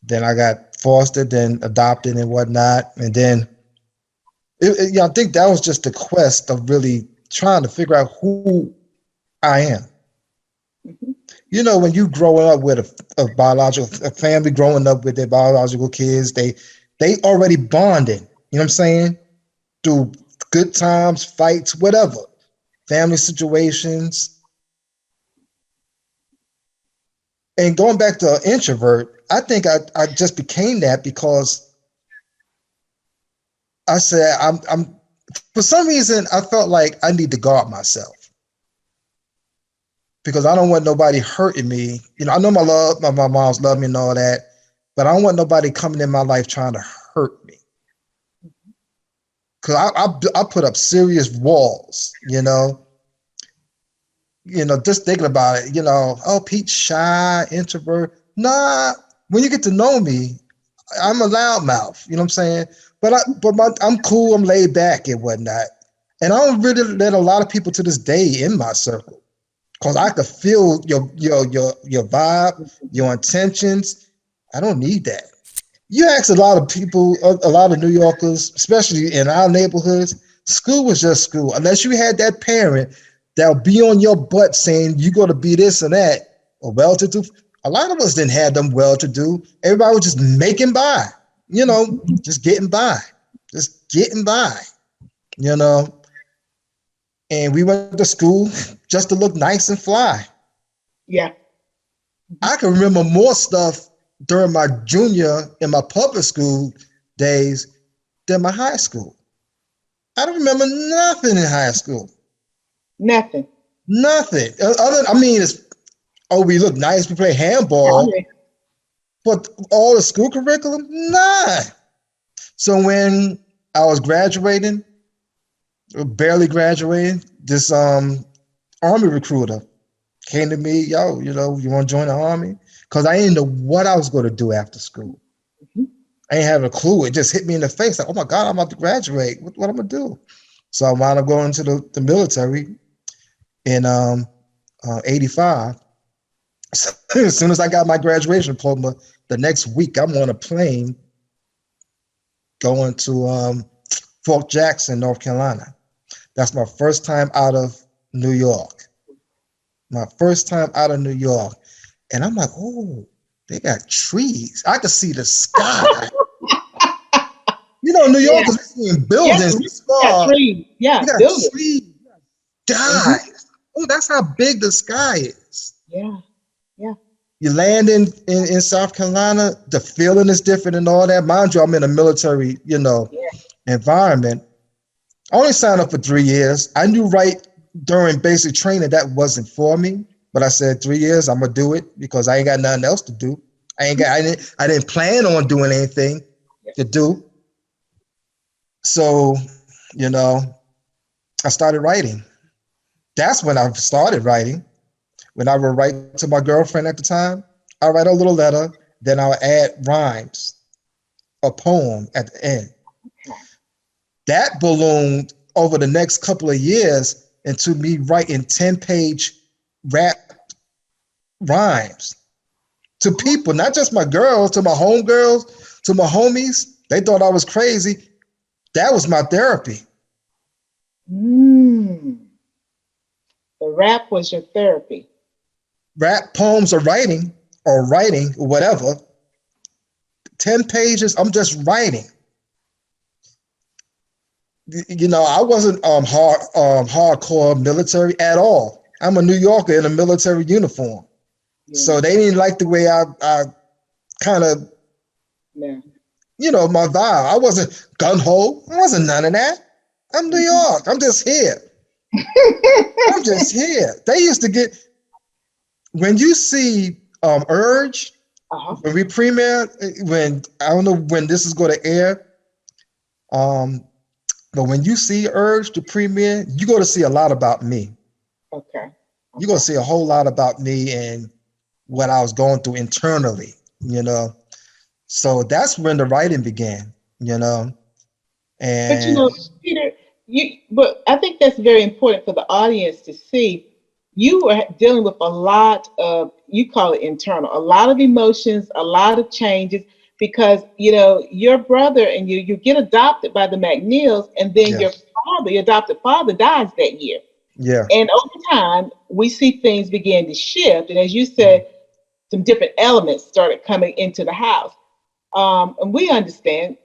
then I got fostered, then adopted and whatnot. And then I think that was just the quest of really trying to figure out who I am. when you growing up with a family growing up with their biological kids, they already bonding, you know what I'm saying? Through good times, fights, whatever, family situations. And going back to introvert, I think I just became that because I said I'm for some reason I felt like I need to guard myself because I don't want nobody hurting me. I know my mom's love me and all that, but I don't want nobody coming in my life trying to hurt me. Cause I put up serious walls, just thinking about it, oh, Pete's shy, introvert. Nah, when you get to know me, I'm a loudmouth, you know what I'm saying? But I'm cool, I'm laid back and whatnot. And I don't really let a lot of people to this day in my circle. Cause I could feel your vibe, your intentions. I don't need that. You ask a lot of people, a lot of New Yorkers, especially in our neighborhoods, school was just school. Unless you had that parent that'll be on your butt saying you got to be this and that, or well-to-do. A lot of us didn't have them well-to-do. Everybody was just making by, just getting by, And we went to school just to look nice and fly. Yeah. I can remember more stuff during my junior and my public school days than my high school. I don't remember nothing in high school. Nothing. We look nice, we play handball, but all the school curriculum, nah. So when I was graduating, barely graduating, this Army recruiter came to me, you want to join the Army? Because I didn't know what I was going to do after school. Mm-hmm. I didn't have a clue. It just hit me in the face like, oh my God, I'm about to graduate. What I'm going to do? So I wound up going to the military in 85. So as soon as I got my graduation diploma, the next week I'm on a plane going to Fort Jackson, North Carolina. That's my first time out of New York. And I'm like, oh, they got trees. I could see the sky. New York is seeing buildings. Trees. Yeah, you got buildings. Trees. God. Oh, that's how big the sky is. Yeah. You land in South Carolina, the feeling is different and all that. Mind you, I'm in a military, environment. I only signed up for 3 years. I knew right during basic training that wasn't for me, but I said 3 years, I'm gonna do it because I ain't got nothing else to do. I didn't plan on doing anything to do. So, I started writing. That's when I started writing. When I would write to my girlfriend at the time, I write a little letter, then I'll add rhymes, a poem at the end. That ballooned over the next couple of years into me writing 10-page rap rhymes to people, not just my girls, to my homegirls, to my homies. They thought I was crazy. That was my therapy. The rap was your therapy. Rap, poems, or writing, whatever. 10 pages, I'm just writing. I wasn't hardcore military at all. I'm a New Yorker in a military uniform. Yeah. So they didn't like the way I kind of, my vibe. I wasn't gung-ho. I wasn't none of that. I'm New York. I'm just here. They used to get, when you see Urge, when we premiere, I don't know when this is going to air, but when you see Urge to premiere, you're going to see a lot about me. Okay. You're going to see a whole lot about me and what I was going through internally, So that's when the writing began, And but Peter, but I think that's very important for the audience to see. You were dealing with a lot of, you call it internal, a lot of emotions, a lot of changes, because your brother and you get adopted by the McNeils, and then your adopted father dies that year. Yeah. And over time, we see things begin to shift. And as you said, some different elements started coming into the house. And we understand.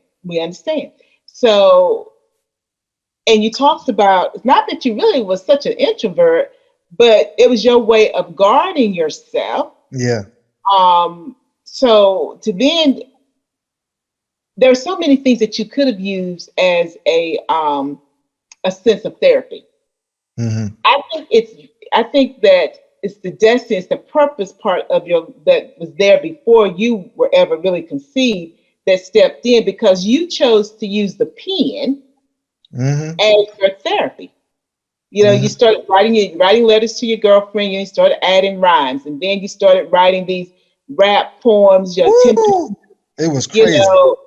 So, and you talked about, it's not that you really was such an introvert, but it was your way of guarding yourself. Yeah. So to then, there's so many things that you could have used as a sense of therapy. Mm-hmm. I think that it's the destiny, it's the purpose part of that was there before you were ever really conceived that stepped in, because you chose to use the pen as your therapy. You know, you started writing letters to your girlfriend, and you started adding rhymes, and then you started writing these rap poems. It was crazy. You know,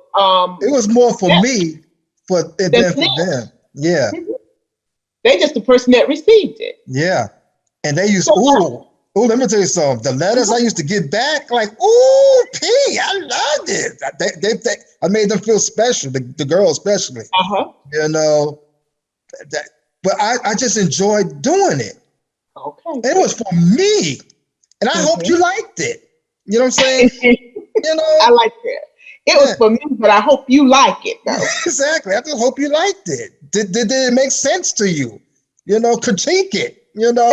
it was more for me than for them. Yeah. They just the person that received it. Yeah. And they used, let me tell you something. The letters I used to get back, like, ooh, P, I loved it. I made them feel special, the girls especially. You know, but I just enjoyed doing it. Okay. It was for me. And I hope you liked it. You know what I'm saying? You know? I like that. It was for me, but I hope you like it, though. Exactly. I just hope you liked it. Did it make sense to you? You know, critique it, you know?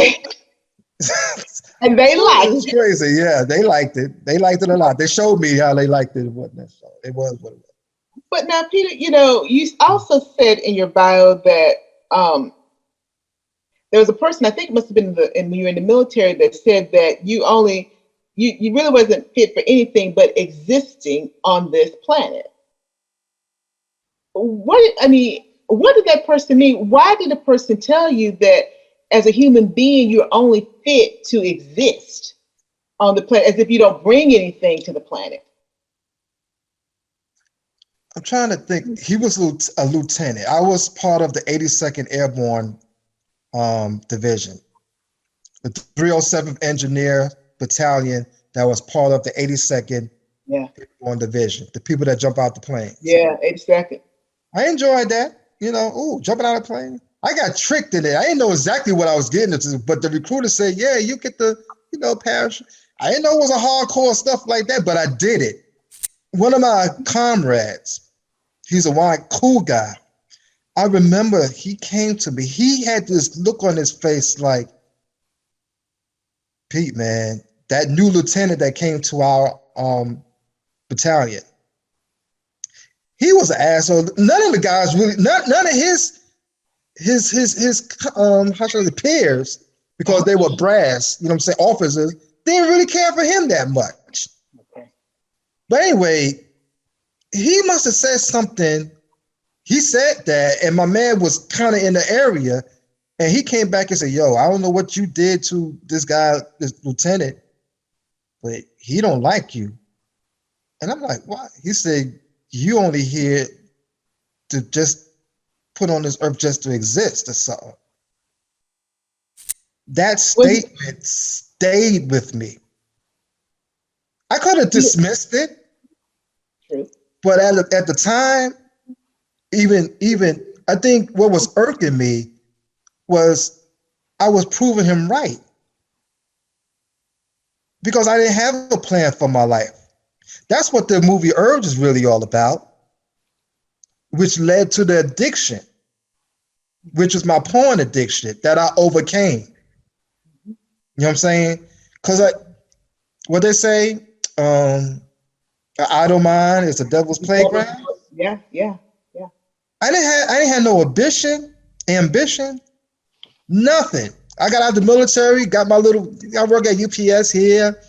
And they liked it. It was crazy. Yeah, they liked it. They liked it a lot. They showed me how they liked it and whatnot. So it was what it was. But now, Peter, you know, you also said in your bio that there was a person, I think it must have been when you were in the military, that said that you really wasn't fit for anything but existing on this planet. What did that person mean? Why did the person tell you that as a human being, you're only fit to exist on the planet, as if you don't bring anything to the planet? I'm trying to think. He was a lieutenant. I was part of the 82nd Airborne Division, the 307th Engineer Battalion that was part of the 82nd Airborne Division, the people that jump out the plane. Yeah, 82nd. I enjoyed that. You know, jumping out of the plane. I got tricked in it. I didn't know exactly what I was getting into, but the recruiter said, yeah, you get the, parachute. I didn't know it was a hardcore stuff like that, but I did it. One of my comrades, he's a white, cool guy. I remember he came to me. He had this look on his face like, Pete, man, that new lieutenant that came to our battalion, he was an asshole. None of the guys really, none of his peers, because they were brass, officers, didn't really care for him that much. Okay. But anyway, he must have said something. He said that, and my man was kind of in the area, and he came back and said, yo, I don't know what you did to this guy, this lieutenant, but he don't like you. And I'm like, what? He said, you only here to just put on this earth just to exist or something. That statement stayed with me. I could have dismissed it, but at the time, even I think what was irking me was I was proving him right, because I didn't have a plan for my life. That's what the movie Urge is really all about, which led to the addiction, which is my porn addiction that I overcame. You know what I'm saying? Because what they say, an idle mind is a devil's playground. Yeah. I didn't have no ambition, nothing. I got out of the military, I work at UPS here.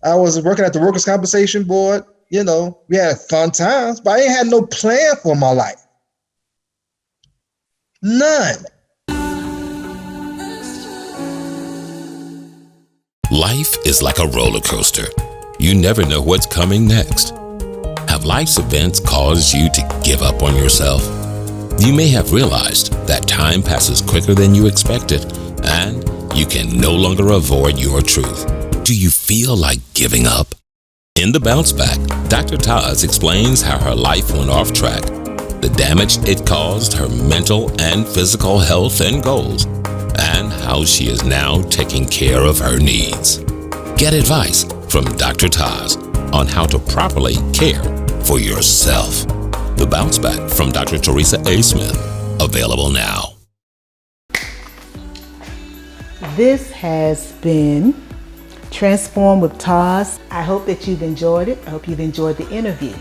I was working at the Workers' Compensation Board. We had fun times, but I ain't had no plan for my life. None. Life is like a roller coaster. You never know what's coming next. Have life's events caused you to give up on yourself? You may have realized that time passes quicker than you expected, and you can no longer avoid your truth. Do you feel like giving up? In The Bounce Back, Dr. TAS explains how her life went off track, the damage it caused her mental and physical health and goals, and how she is now taking care of her needs. Get advice from Dr. TAS on how to properly care for yourself. The Bounce Back from Dr. Teresa A. Smith, available now. This has been Transform with TAS. I hope that you've enjoyed it. I hope you've enjoyed the interview.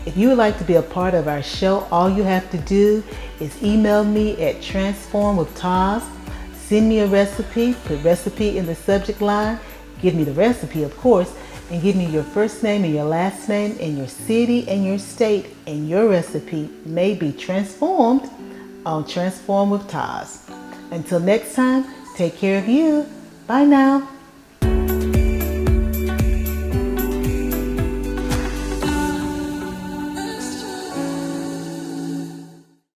If you would like to be a part of our show, all you have to do is email me at transformwithtas. Send me a recipe, put recipe in the subject line, give me the recipe of course, and give me your first name and your last name and your city and your state, and your recipe may be transformed on Transform with TAS. Until next time, take care of you. Bye now.